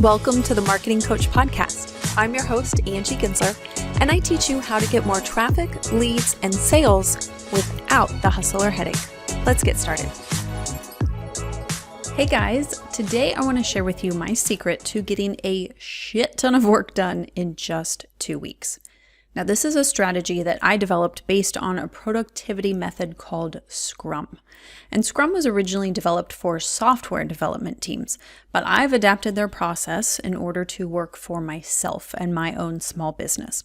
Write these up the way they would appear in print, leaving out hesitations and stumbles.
Welcome to the Marketing Coach Podcast. I'm your host, Angie Gensler, and I teach you how to get more traffic, leads, and sales without the hustle or headache. Let's get started. Hey guys, today I want to share with you my secret to getting a shit ton of work done in just 2 weeks. Now, this is a strategy that I developed based on a productivity method called Scrum. And Scrum was originally developed for software development teams, but I've adapted their process in order to work for myself and my own small business.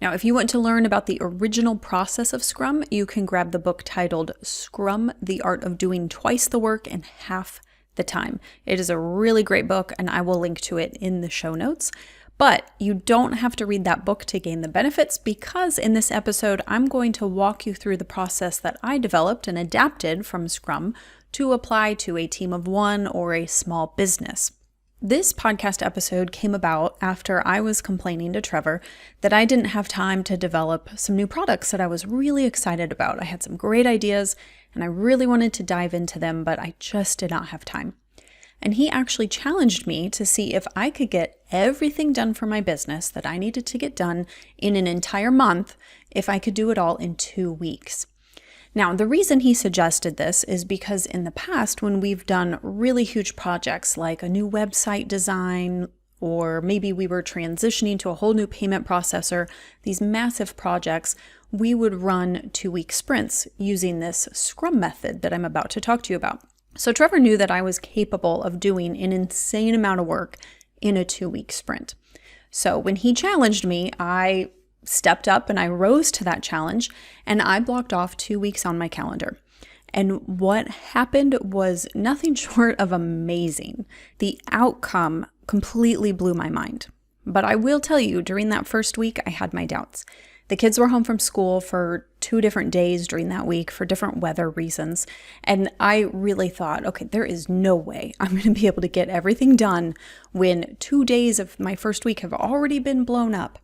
Now, if you want to learn about the original process of Scrum, you can grab the book titled Scrum: The Art of Doing Twice the Work in Half the Time. It is a really great book, and I will link to it in the show notes. But you don't have to read that book to gain the benefits, because in this episode, I'm going to walk you through the process that I developed and adapted from Scrum to apply to a team of one or a small business. This podcast episode came about after I was complaining to Trevor that I didn't have time to develop some new products that I was really excited about. I had some great ideas and I really wanted to dive into them, but I just did not have time. And he actually challenged me to see if I could get everything done for my business that I needed to get done in an entire month, if I could do it all in 2 weeks. Now, the reason he suggested this is because in the past, when we've done really huge projects like a new website design, or maybe we were transitioning to a whole new payment processor, these massive projects, we would run 2-week sprints using this Scrum method that I'm about to talk to you about. So Trevor knew that I was capable of doing an insane amount of work in a 2-week sprint. So when he challenged me, I stepped up and I rose to that challenge, and I blocked off 2 weeks on my calendar. And what happened was nothing short of amazing. The outcome completely blew my mind. But I will tell you, during that first week, I had my doubts. The kids were home from school for 2 different days during that week for different weather reasons. And I really thought, okay, there is no way I'm going to be able to get everything done when 2 days of my first week have already been blown up.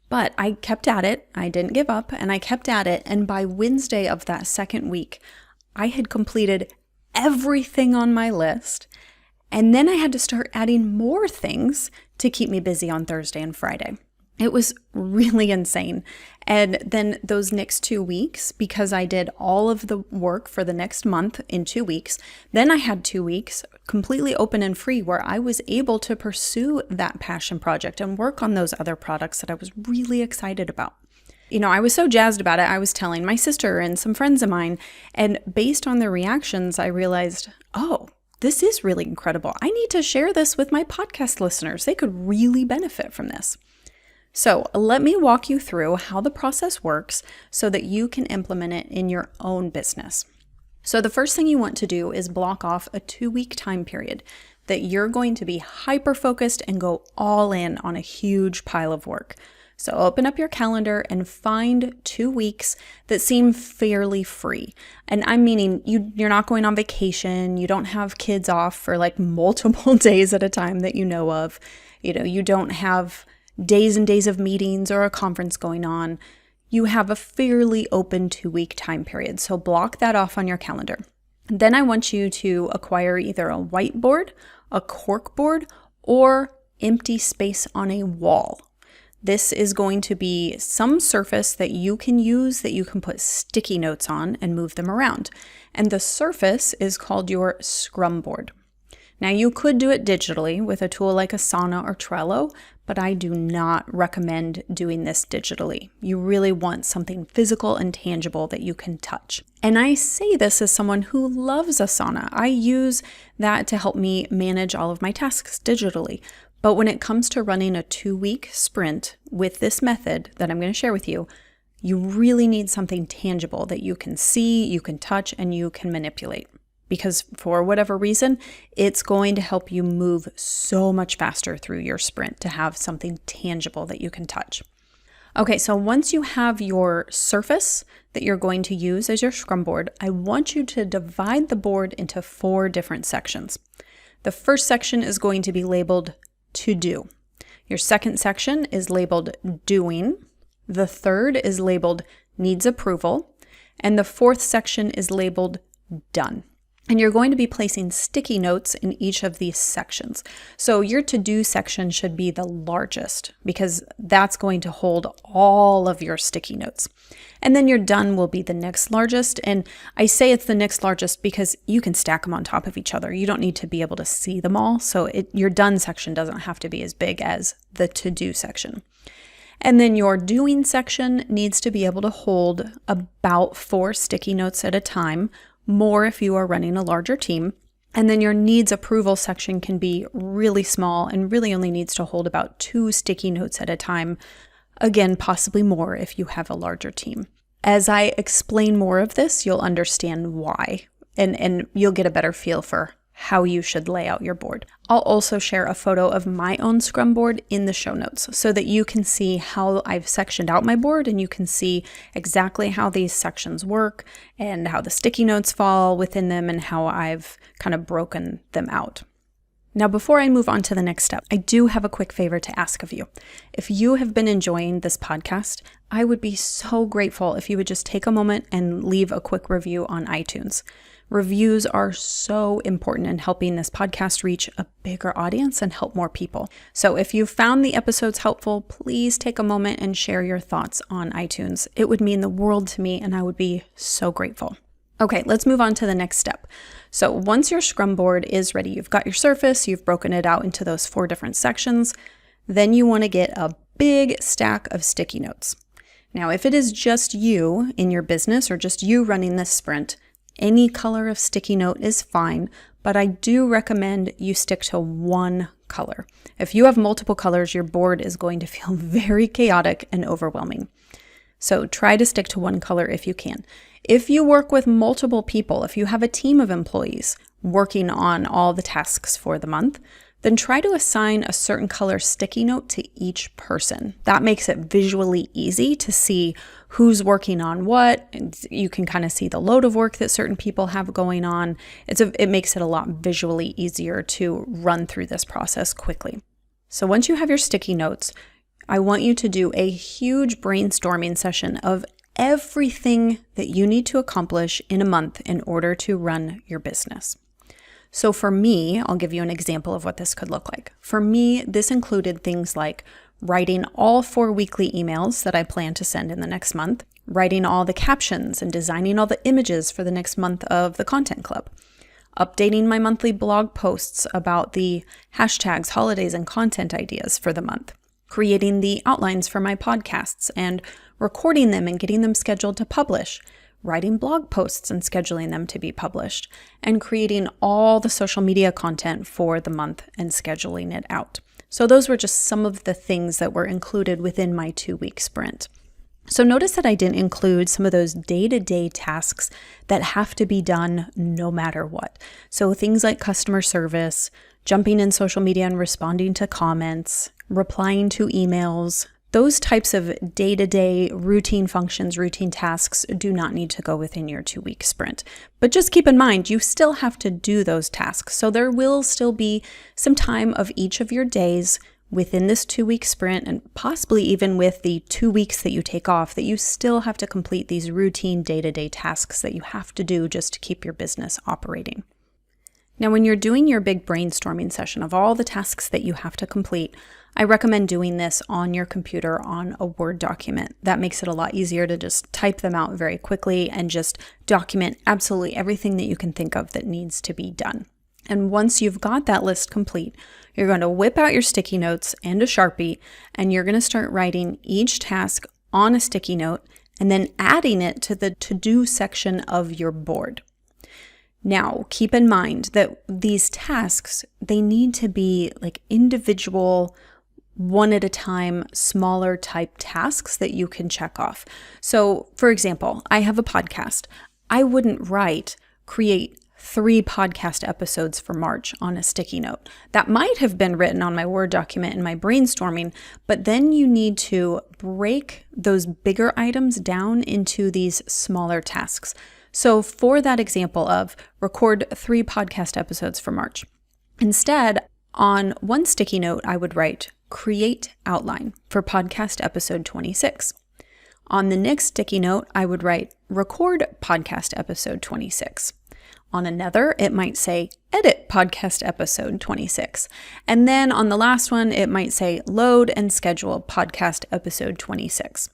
But I kept at it. I didn't give up, and I kept at it. And by Wednesday of that second week, I had completed everything on my list. And then I had to start adding more things to keep me busy on Thursday and Friday. It was really insane. And then those next 2 weeks, because I did all of the work for the next month in 2 weeks, then I had 2 weeks completely open and free where I was able to pursue that passion project and work on those other products that I was really excited about. You know, I was so jazzed about it. I was telling my sister and some friends of mine, and based on their reactions, I realized, oh, this is really incredible. I need to share this with my podcast listeners. They could really benefit from this. So let me walk you through how the process works so that you can implement it in your own business. So the first thing you want to do is block off a 2-week time period that you're going to be hyper-focused and go all in on a huge pile of work. So open up your calendar and find 2 weeks that seem fairly free. And I'm meaning you're not going on vacation, you don't have kids off for like multiple days at a time that you know of. You don't have days and days of meetings or a conference going on. You have a fairly open 2-week time period. So block that off on your calendar. Then I want you to acquire either a whiteboard, a corkboard, or empty space on a wall. This is going to be some surface that you can use that you can put sticky notes on and move them around. And the surface is called your Scrum board. Now, you could do it digitally with a tool like Asana or Trello, but I do not recommend doing this digitally. You really want something physical and tangible that you can touch. And I say this as someone who loves Asana. I use that to help me manage all of my tasks digitally. But when it comes to running a 2-week sprint with this method that I'm going to share with you, you really need something tangible that you can see, you can touch, and you can manipulate. Because for whatever reason, it's going to help you move so much faster through your sprint to have something tangible that you can touch. Okay, so once you have your surface that you're going to use as your Scrum board, I want you to divide the board into 4 different sections. The first section is going to be labeled To Do. Your second section is labeled Doing. The third is labeled Needs Approval. And the fourth section is labeled Done. And you're going to be placing sticky notes in each of these sections. So your to-do section should be the largest because that's going to hold all of your sticky notes. And then your done will be the next largest. And I say it's the next largest because you can stack them on top of each other. You don't need to be able to see them all. So your done section doesn't have to be as big as the to-do section. And then your doing section needs to be able to hold about 4 sticky notes at a time, more if you are running a larger team. And then your needs approval section can be really small and really only needs to hold about 2 sticky notes at a time. Again, possibly more if you have a larger team. As I explain more of this, you'll understand why, and you'll get a better feel for how you should lay out your board. I'll also share a photo of my own Scrum board in the show notes so that you can see how I've sectioned out my board and you can see exactly how these sections work and how the sticky notes fall within them and how I've kind of broken them out. Now, before I move on to the next step, I do have a quick favor to ask of you. If you have been enjoying this podcast, I would be so grateful if you would just take a moment and leave a quick review on iTunes. Reviews are so important in helping this podcast reach a bigger audience and help more people. So if you found the episodes helpful, please take a moment and share your thoughts on iTunes. It would mean the world to me and I would be so grateful. Okay, let's move on to the next step. So once your Scrum board is ready, you've got your surface, you've broken it out into those 4 different sections, then you want to get a big stack of sticky notes. Now, if it is just you in your business or just you running this sprint, any color of sticky note is fine, but I do recommend you stick to one color. If you have multiple colors, your board is going to feel very chaotic and overwhelming. So try to stick to one color if you can. If you work with multiple people, if you have a team of employees working on all the tasks for the month, then try to assign a certain color sticky note to each person. That makes it visually easy to see who's working on what. You can kind of see the load of work that certain people have going on. It makes it a lot visually easier to run through this process quickly. So once you have your sticky notes, I want you to do a huge brainstorming session of everything that you need to accomplish in a month in order to run your business. So for me, I'll give you an example of what this could look like. For me, this included things like writing all 4 weekly emails that I plan to send in the next month, writing all the captions and designing all the images for the next month of the Content Club, updating my monthly blog posts about the hashtags, holidays, and content ideas for the month, creating the outlines for my podcasts and recording them and getting them scheduled to publish, writing blog posts and scheduling them to be published, and creating all the social media content for the month and scheduling it out. So those were just some of the things that were included within my 2-week sprint. So notice that I didn't include some of those day-to-day tasks that have to be done no matter what. So things like customer service, jumping in social media and responding to comments, replying to emails. Those types of day-to-day routine functions, routine tasks do not need to go within your 2-week sprint. But just keep in mind, you still have to do those tasks. So there will still be some time of each of your days within this 2-week sprint, and possibly even with the 2 weeks that you take off, that you still have to complete these routine day-to-day tasks that you have to do just to keep your business operating. Now, when you're doing your big brainstorming session of all the tasks that you have to complete, I recommend doing this on your computer on a Word document. That makes it a lot easier to just type them out very quickly and just document absolutely everything that you can think of that needs to be done. And once you've got that list complete, you're going to whip out your sticky notes and a Sharpie, and you're going to start writing each task on a sticky note and then adding it to the to-do section of your board. Now, keep in mind that these tasks, they need to be like individual, one at a time, smaller type tasks that you can check off. So, for example, I have a podcast. I wouldn't create 3 podcast episodes for March on a sticky note. That might have been written on my Word document in my brainstorming, but then you need to break those bigger items down into these smaller tasks. So for that example of record 3 podcast episodes for March, instead, on one sticky note, I would write create outline for podcast episode 26. On the next sticky note, I would write record podcast episode 26. On another, it might say edit podcast episode 26. And then on the last one, it might say load and schedule podcast episode 26.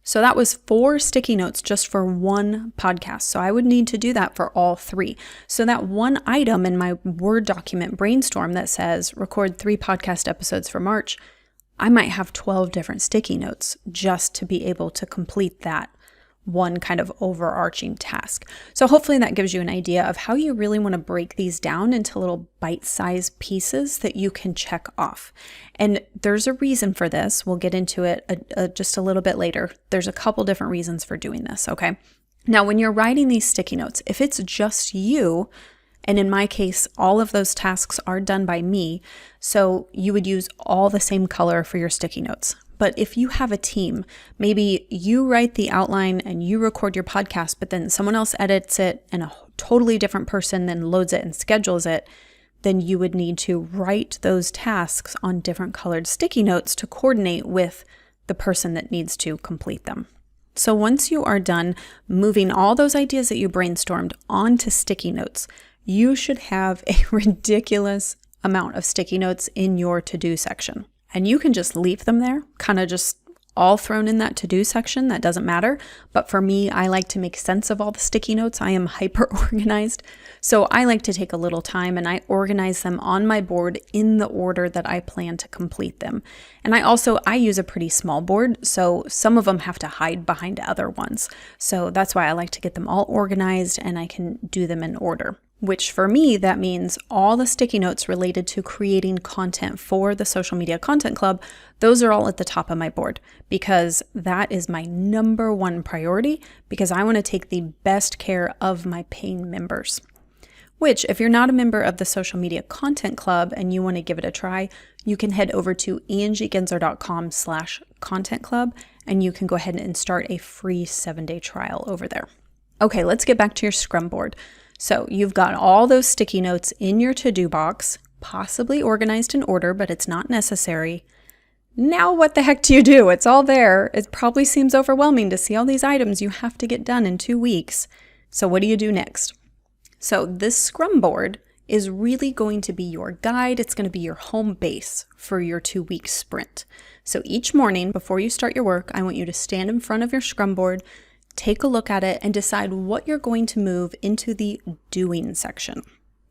So that was 4 sticky notes just for one podcast. So I would need to do that for all 3. So that one item in my Word document brainstorm that says record 3 podcast episodes for March, I might have 12 different sticky notes just to be able to complete that one kind of overarching task. So hopefully that gives you an idea of how you really want to break these down into little bite-sized pieces that you can check off. And there's a reason for this. We'll get into it just a little bit later. There's a couple different reasons for doing this, okay? Now, when you're writing these sticky notes, if it's just you, and in my case, all of those tasks are done by me, so you would use all the same color for your sticky notes. But if you have a team, maybe you write the outline and you record your podcast, but then someone else edits it and a totally different person then loads it and schedules it, then you would need to write those tasks on different colored sticky notes to coordinate with the person that needs to complete them. So once you are done moving all those ideas that you brainstormed onto sticky notes, you should have a ridiculous amount of sticky notes in your to-do section. And you can just leave them there, kind of just all thrown in that to-do section. That doesn't matter. But for me, I like to make sense of all the sticky notes. I am hyper organized. So I like to take a little time and I organize them on my board in the order that I plan to complete them. And I use a pretty small board, so some of them have to hide behind other ones. So that's why I like to get them all organized and I can do them in order. Which for me, that means all the sticky notes related to creating content for the Social Media Content Club, those are all at the top of my board because that is my number one priority because I want to take the best care of my paying members. Which, if you're not a member of the Social Media Content Club and you want to give it a try, you can head over to angiegensler.com/content club and you can go ahead and start a free 7-day trial over there. Okay, let's get back to your Scrum board. So you've got all those sticky notes in your to-do box, possibly organized in order, but it's not necessary. Now what the heck do you do? It's all there. It probably seems overwhelming to see all these items you have to get done in 2 weeks. So what do you do next? So this Scrum board is really going to be your guide. It's going to be your home base for your 2-week sprint. So each morning before you start your work, I want you to stand in front of your Scrum board, take a look at it and decide what you're going to move into the doing section.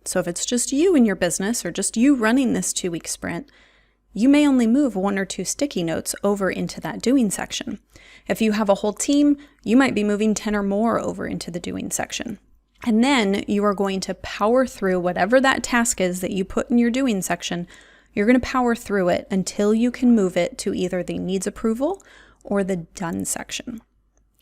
So if it's just you in your business or just you running this 2-week sprint, you may only move 1 or 2 sticky notes over into that doing section. If you have a whole team, you might be moving 10 or more over into the doing section. And then you are going to power through whatever that task is that you put in your doing section. You're going to power through it until you can move it to either the needs approval or the done section.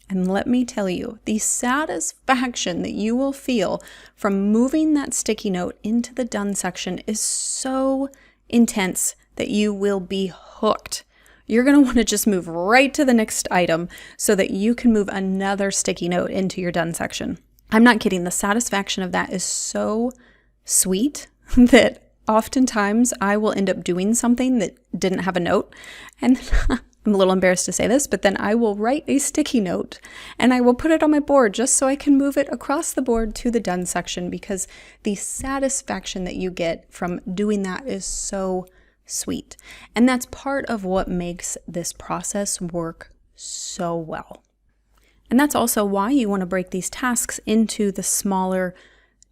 And let me tell you, the satisfaction that you will feel from moving that sticky note into the done section is so intense that you will be hooked. You're going to want to just move right to the next item so that you can move another sticky note into your done section. I'm not kidding. The satisfaction of that is so sweet that oftentimes I will end up doing something that didn't have a note. And I'm a little embarrassed to say this, but then I will write a sticky note and I will put it on my board just so I can move it across the board to the done section because the satisfaction that you get from doing that is so sweet. And that's part of what makes this process work so well. And that's also why you want to break these tasks into the smaller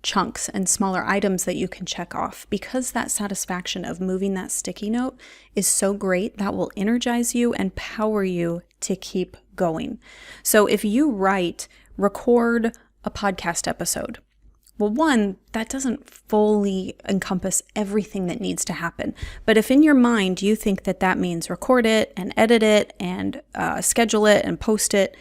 chunks and smaller items that you can check off, because that satisfaction of moving that sticky note is so great that will energize you and power you to keep going. So if you record a podcast episode, well, one, that doesn't fully encompass everything that needs to happen. But if in your mind you think that that means record it and edit it and schedule it and post it,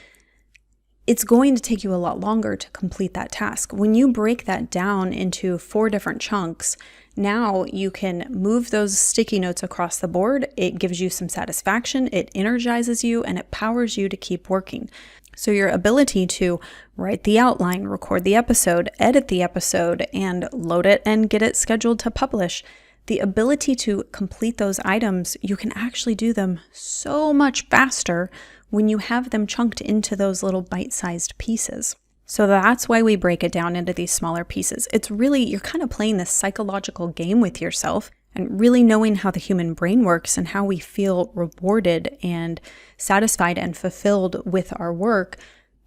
it's going to take you a lot longer to complete that task. When you break that down into 4 different chunks, now you can move those sticky notes across the board. It gives you some satisfaction, it energizes you, and it powers you to keep working. So your ability to write the outline, record the episode, edit the episode, and load it and get it scheduled to publish, the ability to complete those items, you can actually do them so much faster when you have them chunked into those little bite-sized pieces. So that's why we break it down into these smaller pieces. It's really, you're kind of playing this psychological game with yourself and really knowing how the human brain works and how we feel rewarded and satisfied and fulfilled with our work.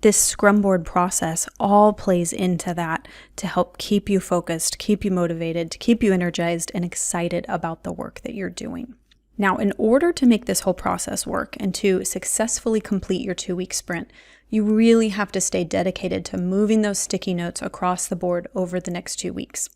This Scrum board process all plays into that to help keep you focused, keep you motivated, to keep you energized and excited about the work that you're doing. Now, in order to make this whole process work and to successfully complete your 2-week sprint, you really have to stay dedicated to moving those sticky notes across the board over the next 2 weeks.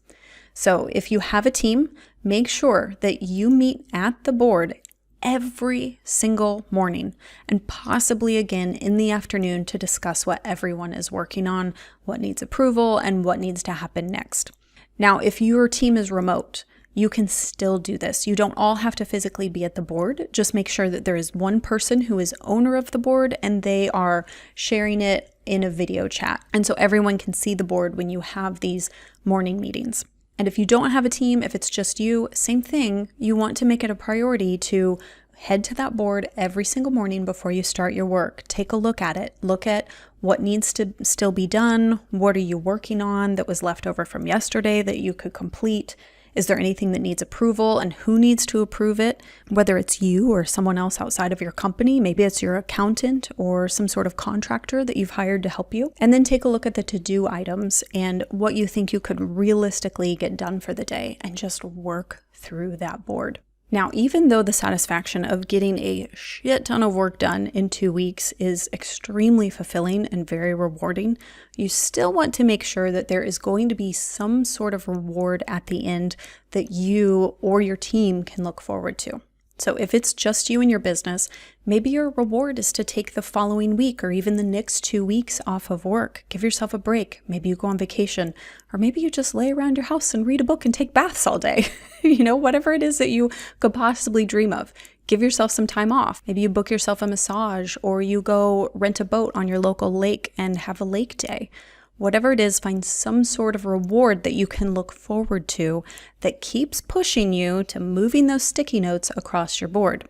So if you have a team, make sure that you meet at the board every single morning and possibly again in the afternoon to discuss what everyone is working on, what needs approval, and what needs to happen next. Now, if your team is remote, you can still do this. You don't all have to physically be at the board. Just make sure that there is one person who is owner of the board and they are sharing it in a video chat. And so everyone can see the board when you have these morning meetings. And if you don't have a team, if it's just you, same thing. You want to make it a priority to head to that board every single morning before you start your work. Take a look at it. Look at what needs to still be done. What are you working on that was left over from yesterday that you could complete? Is there anything that needs approval and who needs to approve it? Whether it's you or someone else outside of your company, maybe it's your accountant or some sort of contractor that you've hired to help you. And then take a look at the to-do items and what you think you could realistically get done for the day and just work through that board. Now, even though the satisfaction of getting a shit ton of work done in 2 weeks is extremely fulfilling and very rewarding, you still want to make sure that there is going to be some sort of reward at the end that you or your team can look forward to. So if it's just you and your business, maybe your reward is to take the following week or even the next 2 weeks off of work. Give yourself a break. Maybe you go on vacation, or maybe you just lay around your house and read a book and take baths all day. Whatever it is that you could possibly dream of. Give yourself some time off. Maybe you book yourself a massage or you go rent a boat on your local lake and have a lake day. Whatever it is, find some sort of reward that you can look forward to that keeps pushing you to moving those sticky notes across your board.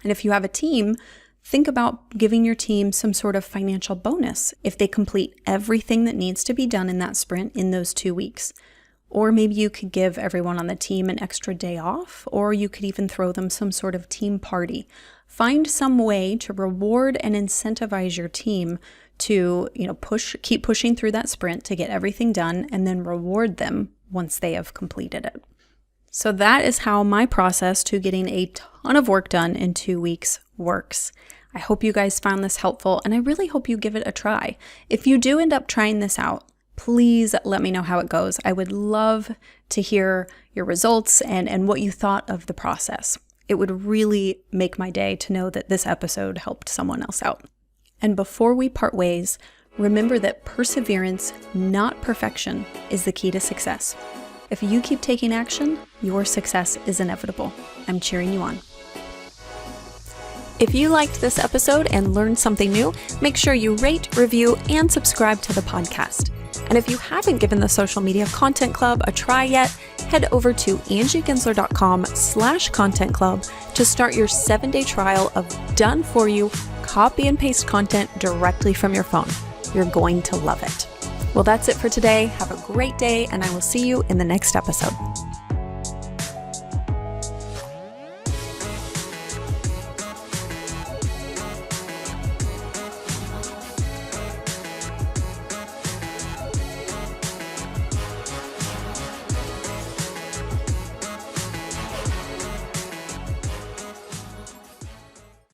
And if you have a team, think about giving your team some sort of financial bonus if they complete everything that needs to be done in that sprint in those 2 weeks. Or maybe you could give everyone on the team an extra day off, or you could even throw them some sort of team party. Find some way to reward and incentivize your team to, keep pushing through that sprint to get everything done and then reward them once they have completed it. So that is how my process to getting a ton of work done in 2 weeks works. I hope you guys found this helpful and I really hope you give it a try. If you do end up trying this out, please let me know how it goes. I would love to hear your results and what you thought of the process. It would really make my day to know that this episode helped someone else out. And before we part ways, remember that perseverance, not perfection, is the key to success. If you keep taking action, your success is inevitable. I'm cheering you on. If you liked this episode and learned something new, make sure you rate, review, and subscribe to the podcast. And if you haven't given the Social Media Content Club a try yet, head over to angiegensler.com/content club to start your 7-day trial of done for you copy and paste content directly from your phone. You're going to love it. Well, that's it for today. Have a great day, and I will see you in the next episode.